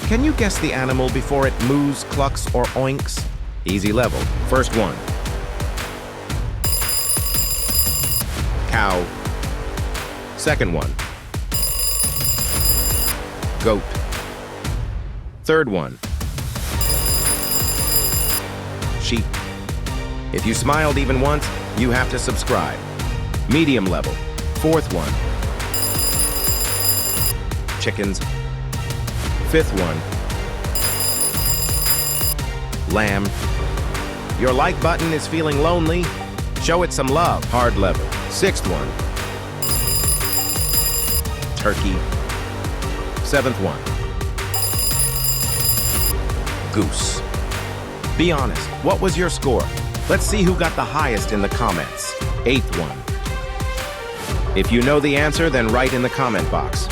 Can you guess the animal before it moos, clucks, or oinks? Easy level. First one. Cow. Second one. Goat. Third one. Sheep. If you smiled even once, you have to subscribe. Medium level. Fourth one. Chickens. Fifth one. Lamb. Your like button is feeling lonely? Show it some love. Hard level. Sixth one. Turkey. Seventh one. Goose. Be honest, what was your score? Let's see who got the highest in the comments. Eighth one. If you know the answer, then write in the comment box.